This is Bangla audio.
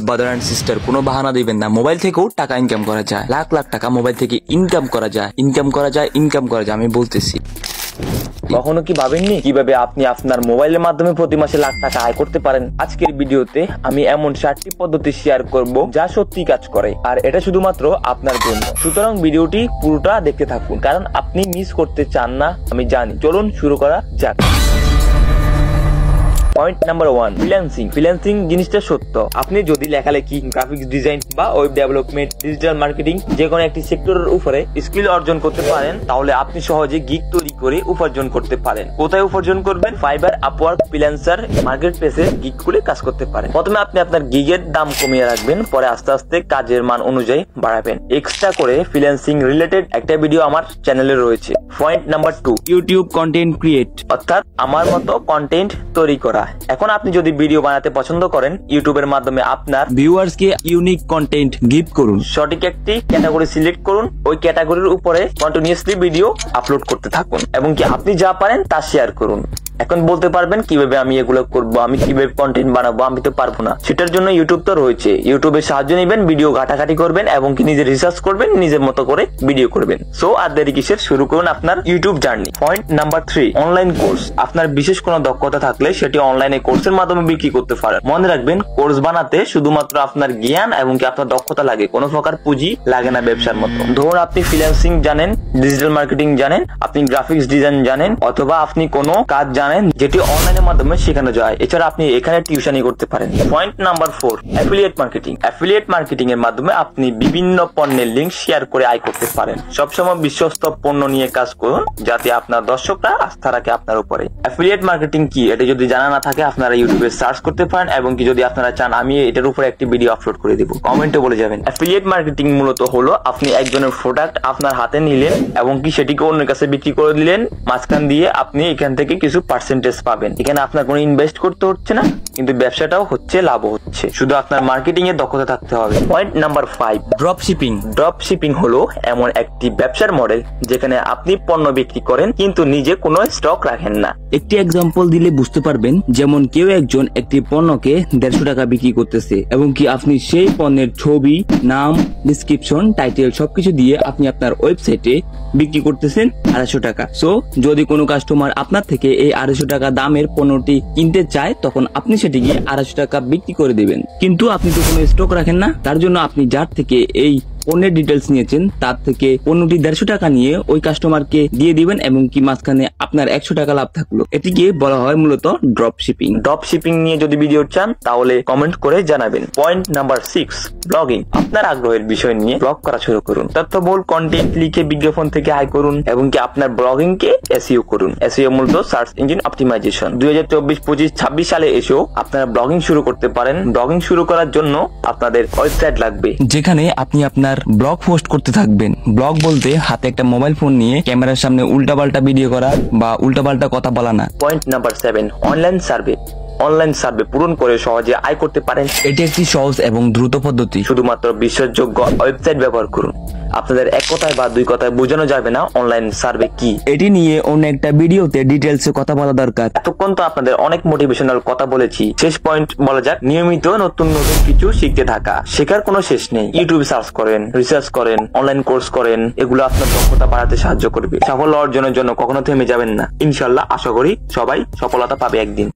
ব্রাদার এন্ড সিস্টার, কোনো বাহানা দিবেন না। মোবাইল থেকেও টাকা ইনকাম করা যায়, লাখ লাখ টাকা মোবাইল থেকে ইনকাম করা যায়। আমি বলতেছি, কখনো কি ভাবেননি কিভাবে আপনি আপনার মোবাইলের মাধ্যমে প্রতি মাসে লাখ টাকা আয় করতে পারেন? আজকের ভিডিওতে আমি এমন 7টি পদ্ধতি শেয়ার করব যা সত্যি কাজ করে, আর এটা শুধুমাত্র আপনার জন্য। সুতরাং ভিডিওটি পুরোটা দেখতে থাকুন, কারণ আপনি মিস করতে চান না আমি জানি। চলুন শুরু করা যাক। পয়েন্ট নাম্বার 1, ফ্রিল্যান্সিং জিনিসটা সত্য। আপনি যদি লেখালেখি, গ্রাফিক্স ডিজাইন বা ওয়েব ডেভেলপমেন্ট, ডিজিটাল মার্কেটিং যে কোনো একটি সেক্টরের উপরে স্কিল অর্জন করতে পারেন, তাহলে আপনি সহজে গিগ তৈরি করে উপার্জন করতে পারেন। কোথায় উপার্জন করবেন? ফাইবার, আপওয়ার্ক, ফ্রিল্যান্সার, মার্কেট প্লেসে গিগ খুলে কাজ করতে পারেন। প্রথমে আপনি আপনার গিগের দাম কমিয়ে রাখবেন, পরে আস্তে আস্তে কাজের মান অনুযায়ী বাড়াবেন। এক্সট্রা করে ফ্রিল্যান্সিং রিলেটেড একটা ভিডিও আমার চ্যানেলে রয়েছে। Point number 2, YouTube content create, অর্থাৎ আমার মতো কন্টেন্ট তৈরি করা। এখন আপনি যদি ভিডিও বানাতে পছন্দ করেন, ইউটিউবের মাধ্যমে আপনার ভিউয়ার্সকে ইউনিক কন্টেন্ট গিফট করুন। সঠিক একটি ক্যাটাগরি সিলেক্ট করুন, ওই ক্যাটাগরির উপরে কন্টিনিউয়াসলি ভিডিও আপলোড করতে থাকুন এবং কি আপনি যা পারেন তা শেয়ার করুন। এখন বলতে পারবেন কিভাবে আমি এগুলো করব, আমি কিভাবে কন্টেন্ট বানাবো? আমি তো পারবো না। সেটার জন্য ইউটিউব তো রয়েছে। ইউটিউবের সাহায্য নেবেন, ভিডিও ঘাটাঘাটি করবেন এবং কি নিজে রিসার্চ করবেন, নিজের মতো করে ভিডিও করবেন। সো আর দেরি কিসের, শুরু করুন আপনার YouTube journey. Point number 3, online course. আপনার বিশেষ কোনো দক্ষতা থাকলে সেটি অনলাইনে কোর্সের মাধ্যমে বিক্রি করতে পারেন। মনে রাখবেন, কোর্স বানাতে শুধুমাত্র আপনার জ্ঞান এবং কি আপনার দক্ষতা লাগে, কোনো প্রকার পুঁজি লাগে না ব্যবসার মতো। ধরুন আপনি ফ্রিল্যান্সিং জানেন, ডিজিটাল মার্কেটিং জানেন, আপনি গ্রাফিক্স ডিজাইন জানেন, অথবা আপনি কোনো কাজ জানেন যেটি অনলাইনের মাধ্যমে শেখানো যায়। এছাড়া আপনি এখানে টিউশনই করতে পারেন। Point number 4, affiliate marketing. Affiliate marketing এর মাধ্যমে আপনি বিভিন্ন পণ্যের লিংক শেয়ার করে আয় করতে পারেন। সবসময় বিশ্বস্ত পণ্য নিয়ে কাজ করুন, যাতে আপনার দর্শকরা আস্থা রাখে আপনার উপরে। অ্যাফিলিয়েট মার্কেটিং কি, এটা যদি জানা না থাকে আপনারা ইউটিউবে সার্চ করতে পারেন এবং কি যদি আপনারা চান আমি এটার উপরে একটি ভিডিও আপলোড করে দেব, কমেন্টে বলে যাবেন। অ্যাফিলিয়েট মার্কেটিং মূলত হলো আপনি একজনের প্রোডাক্ট আপনার হাতে নিলেন এবং কি সেটিকে অন্যের কাছে বিক্রি করে দিলেন, মাঝখান দিয়ে আপনি এখান থেকে কিছু পার্সেন্টেজ পাবেন। এখানে আপনার কোনো ইনভেস্ট করতে হচ্ছে না, কিন্তু ব্যবসাটাও হচ্ছে, লাভও হচ্ছে, শুধু আপনার মার্কেটিং এর দক্ষতা থাকতে হবে। পয়েন্ট নাম্বার 5, ড্রপ শিপিং হলো এমন একটি ব্যবসার মডেল যেখানে আপনি পণ্য বিক্রি করেন কিন্তু নিজে কোনো স্টক রাখেন না। একটি এক্সাম্পল দিলে বুঝতে পারবেন, যেমন কেউ একজন একটি পণ্যকে 150 টাকা বিক্রি করতেছে এবং কি আপনি সেই পণ্যের ছবি, নাম, ডিসক্রিপশন, টাইটেল সবকিছু দিয়ে আপনি আপনার ওয়েবসাইটে বিক্রি করতেছেন 250 টাকা। সো যদি কোনো কাস্টমার আপনার থেকে এই 250 টাকা দামের পণ্যটি কিনতে চায়, তখন আপনি সেটিকে 250 টাকা বিক্রি করে দিবেন। কিন্তু আপনি তো কোনো স্টক রাখেন না, তার জন্য আপনি যার থেকে এই পণ্যের ডিটেলস নিয়েছেন তার থেকে পণ্যটি 150 টাকা নিয়ে ওই কাস্টমারকে দিয়ে দিবেন এবং কি মাঝখানে আপনার 100 টাকা লাভ থাকলো। এটিকে বলা হয় মূলত ড্রপ শিপিং নিয়ে যদি ভিডিও চান তাহলে কমেন্ট করে জানাবেন। Point number 6, blogging. আপনার আগ্রহের বিষয় নিয়ে ব্লগ করা শুরু করুন। তথ্যবহুল কন্টেন্ট লিখে বিজ্ঞাপন থেকে আয় করুন এবং কি আপনার ব্লগিং কে এসইও করুন। এসইও মূলত সার্চ ইঞ্জিন অপটিমাইজেশন। 2024, 25, 26 সালে এসেও আপনারা ব্লগিং শুরু করতে পারেন। ব্লগিং শুরু করার জন্য আপনাদের ওয়েবসাইট লাগবে, যেখানে আপনি আপনার ব্লগ পোস্ট করতে থাকবেন। ব্লগ বলতে হাতে একটা মোবাইল ফোন নিয়ে ক্যামেরার সামনে উল্টাপাল্টা ভিডিও করা বা উল্টাপাল্টা কথা বলা না। পয়েন্ট নাম্বার 7, অনলাইন সার্ভে পূরণ করে সহজে আয় করতে পারেন। এটি একটি সহজ এবং দ্রুত পদ্ধতি। শুধুমাত্র বিশ্বাসযোগ্য ওয়েবসাইট ব্যবহার করুন। আপনাদের এক কথায় বা দুই কথায় বোঝানো যাবে না অনলাইন সার্ভে কি। এটি নিয়ে অন্য একটা ভিডিওতে ডিটেলসে কথা বলা দরকার। এতক্ষণ তো আপনাদের অনেক মোটিভেশনাল কথা বলেছি। শেষ পয়েন্ট বলা যাক, নিয়মিত নতুন কিছু শিখতে থাকা। শেখার কোনো শেষ নেই। ইউটিউবে সার্চ করেন, রিসার্চ করেন, অনলাইন কোর্স করেন, এগুলো আপনার দক্ষতা বাড়াতে সাহায্য করবে। সাফল্য অর্জনের জন্য কখনো থেমে যাবেন না। ইনশাআল্লাহ আশা করি সবাই সফলতা পাবে একদিন।